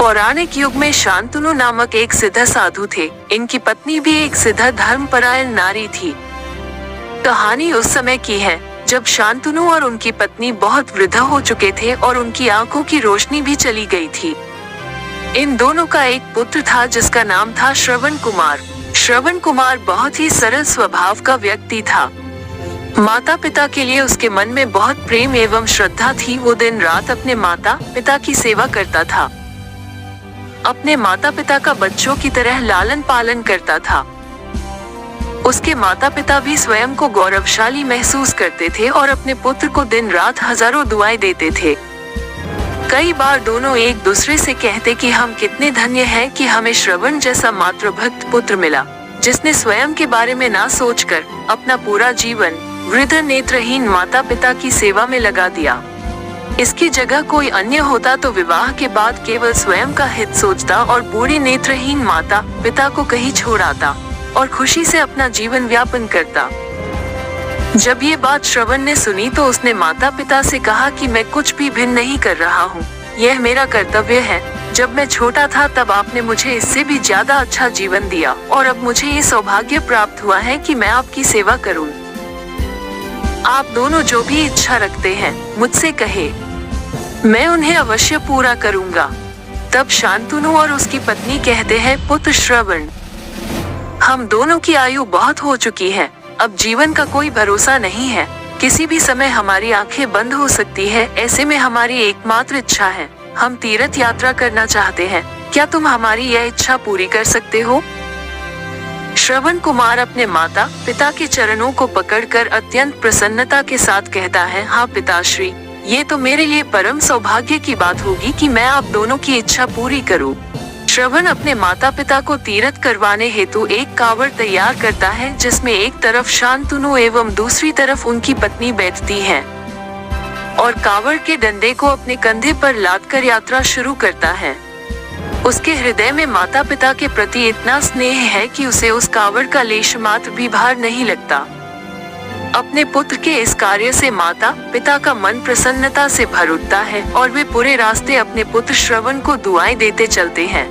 पौराणिक युग में शांतनु नामक एक सिद्ध साधु थे। इनकी पत्नी भी एक सिद्ध धर्मपरायण नारी थी। कहानी उस समय की है जब शांतनु और उनकी पत्नी बहुत वृद्ध हो चुके थे और उनकी आंखों की रोशनी भी चली गई थी। इन दोनों का एक पुत्र था जिसका नाम था श्रवण कुमार। श्रवण कुमार बहुत ही सरल स्वभाव का व्यक्ति था। माता पिता के लिए उसके मन में बहुत प्रेम एवं श्रद्धा थी। वो दिन रात अपने माता पिता की सेवा करता था, अपने माता पिता का बच्चों की तरह लालन पालन करता था। उसके माता पिता भी स्वयं को गौरवशाली महसूस करते थे और अपने पुत्र को दिन रात हजारों दुआएं देते थे। कई बार दोनों एक दूसरे से कहते कि हम कितने धन्य हैं कि हमें श्रवण जैसा मातृभक्त पुत्र मिला, जिसने स्वयं के बारे में ना सोचकर अपना पूरा जीवन वृद्ध नेत्रहीन माता पिता की सेवा में लगा दिया। इसकी जगह कोई अन्य होता तो विवाह के बाद केवल स्वयं का हित सोचता और बूढ़ी नेत्रहीन माता पिता को कहीं छोड़ आता और खुशी से अपना जीवन यापन करता। जब ये बात श्रवण ने सुनी तो उसने माता पिता से कहा कि मैं कुछ भी भिन्न नहीं कर रहा हूँ, यह मेरा कर्तव्य है। जब मैं छोटा था तब आपने मुझे इससे भी ज्यादा अच्छा जीवन दिया और अब मुझे ये सौभाग्य प्राप्त हुआ है कि मैं आपकी सेवा करूँ। आप दोनों जो भी इच्छा रखते हैं मुझसे कहे, मैं उन्हें अवश्य पूरा करूँगा। तब शांतनु और उसकी पत्नी कहते हैं, पुत्र श्रवण, हम दोनों की आयु बहुत हो चुकी है, अब जीवन का कोई भरोसा नहीं है, किसी भी समय हमारी आंखें बंद हो सकती है। ऐसे में हमारी एकमात्र इच्छा है, हम तीर्थ यात्रा करना चाहते हैं, क्या तुम हमारी यह इच्छा पूरी कर सकते हो? श्रवण कुमार अपने माता पिता के चरणों को पकड़कर अत्यंत प्रसन्नता के साथ कहता है, हाँ पिताश्री, ये तो मेरे लिए परम सौभाग्य की बात होगी कि मैं आप दोनों की इच्छा पूरी करूं। श्रवण अपने माता पिता को तीर्थ करवाने हेतु एक कावड़ तैयार करता है, जिसमें एक तरफ शांतनु एवं दूसरी तरफ उनकी पत्नी बैठती है और कावड़ के डंडे को अपने कंधे पर लादकर यात्रा शुरू करता है। उसके हृदय में माता पिता के प्रति इतना स्नेह है कि उसे उस कावड़ का लेश मात्र भी भार नहीं लगता। अपने पुत्र के इस कार्य से माता पिता का मन प्रसन्नता से भर उठता है और वे पूरे रास्ते अपने पुत्र श्रवण को दुआएं देते चलते हैं।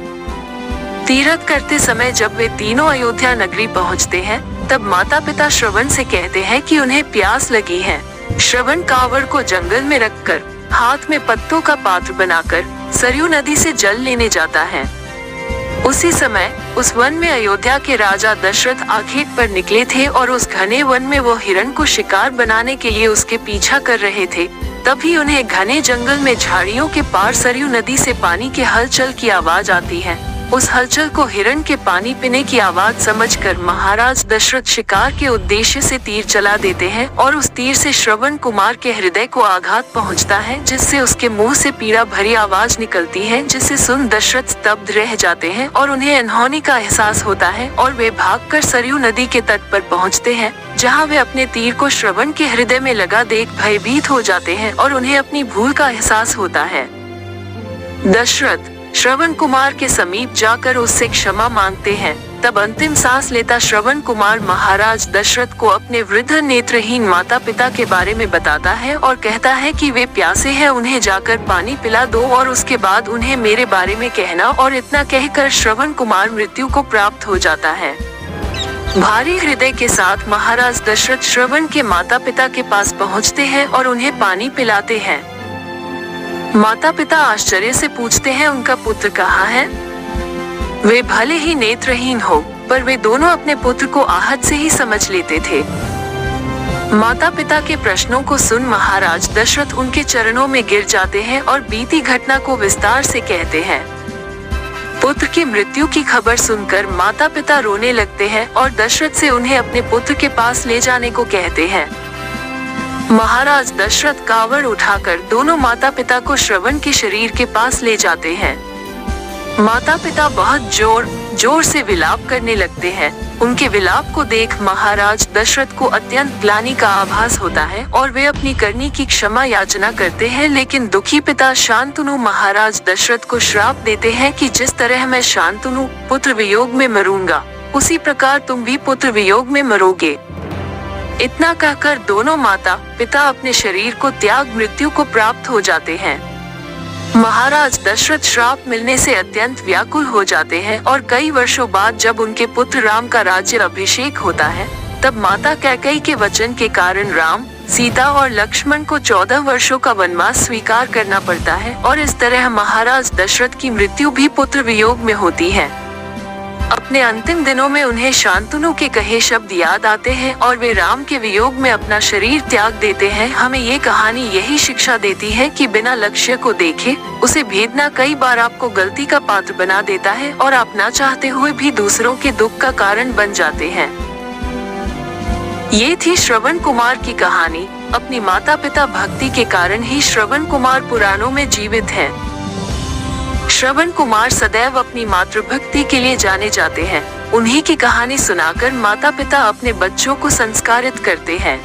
तीर्थ करते समय जब वे तीनों अयोध्या नगरी पहुंचते हैं, तब माता पिता श्रवण से कहते हैं कि उन्हें प्यास लगी है। श्रवण कावड़ को जंगल में रखकर हाथ में पत्तों का पात्र बनाकर सरयू नदी से जल लेने जाता है। उसी समय उस वन में अयोध्या के राजा दशरथ आखेट पर निकले थे और उस घने वन में वो हिरण को शिकार बनाने के लिए उसके पीछा कर रहे थे। तभी उन्हें घने जंगल में झाड़ियों के पार सरयू नदी से पानी के हलचल की आवाज आती है। उस हलचल को हिरण के पानी पीने की आवाज समझकर महाराज दशरथ शिकार के उद्देश्य से तीर चला देते हैं और उस तीर से श्रवण कुमार के हृदय को आघात पहुंचता है, जिससे उसके मुंह से पीड़ा भरी आवाज निकलती है, जिसे सुन दशरथ स्तब्ध रह जाते हैं और उन्हें अनहोनी का एहसास होता है और वे भागकर सरयू नदी के तट पर पहुंचते हैं, जहां वे अपने तीर को श्रवण के हृदय में लगा देख भयभीत हो जाते हैं और उन्हें अपनी भूल का एहसास होता है। दशरथ श्रवण कुमार के समीप जाकर उससे क्षमा मांगते हैं। तब अंतिम सांस लेता श्रवण कुमार महाराज दशरथ को अपने वृद्ध नेत्रहीन माता पिता के बारे में बताता है और कहता है कि वे प्यासे हैं, उन्हें जाकर पानी पिला दो और उसके बाद उन्हें मेरे बारे में कहना। और इतना कहकर श्रवण कुमार मृत्यु को प्राप्त हो जाता है। भारी हृदय के साथ महाराज दशरथ श्रवण के माता पिता के पास पहुँचते हैं और उन्हें पानी पिलाते हैं। माता पिता आश्चर्य से पूछते हैं, उनका पुत्र कहाँ है? वे भले ही नेत्रहीन हो, पर वे दोनों अपने पुत्र को आहत से ही समझ लेते थे। माता पिता के प्रश्नों को सुन महाराज दशरथ उनके चरणों में गिर जाते हैं और बीती घटना को विस्तार से कहते हैं। पुत्र की मृत्यु की खबर सुनकर माता पिता रोने लगते हैं और दशरथ से उन्हें अपने पुत्र के पास ले जाने को कहते हैं। महाराज दशरथ कावड़ उठाकर दोनों माता पिता को श्रवण के शरीर के पास ले जाते हैं। माता पिता बहुत जोर जोर से विलाप करने लगते हैं। उनके विलाप को देख महाराज दशरथ को अत्यंत ग्लानि का आभास होता है और वे अपनी करनी की क्षमा याचना करते हैं। लेकिन दुखी पिता शांतनु महाराज दशरथ को श्राप देते हैं कि जिस तरह मैं शांतनु पुत्र वियोग में मरूंगा, उसी प्रकार तुम भी पुत्र वियोग में मरोगे। इतना कहकर दोनों माता पिता अपने शरीर को त्याग मृत्यु को प्राप्त हो जाते हैं। महाराज दशरथ श्राप मिलने से अत्यंत व्याकुल हो जाते हैं और कई वर्षों बाद जब उनके पुत्र राम का राज्य अभिषेक होता है, तब माता कैकेयी के वचन के कारण राम, सीता और लक्ष्मण को 14 वर्षों का वनवास स्वीकार करना पड़ता है और इस तरह महाराज दशरथ की मृत्यु भी पुत्र वियोग में होती है। अपने अंतिम दिनों में उन्हें शांतनु के कहे शब्द याद आते हैं और वे राम के वियोग में अपना शरीर त्याग देते हैं। हमें ये कहानी यही शिक्षा देती है कि बिना लक्ष्य को देखे उसे भेदना कई बार आपको गलती का पात्र बना देता है और आप ना चाहते हुए भी दूसरों के दुख का कारण बन जाते हैं। ये थी श्रवण कुमार की कहानी। अपनी माता पिता भक्ति के कारण ही श्रवण कुमार पुराणों में जीवित हैं। श्रवण कुमार सदैव अपनी मातृभक्ति के लिए जाने जाते हैं। उन्हीं की कहानी सुनाकर माता पिता अपने बच्चों को संस्कारित करते हैं।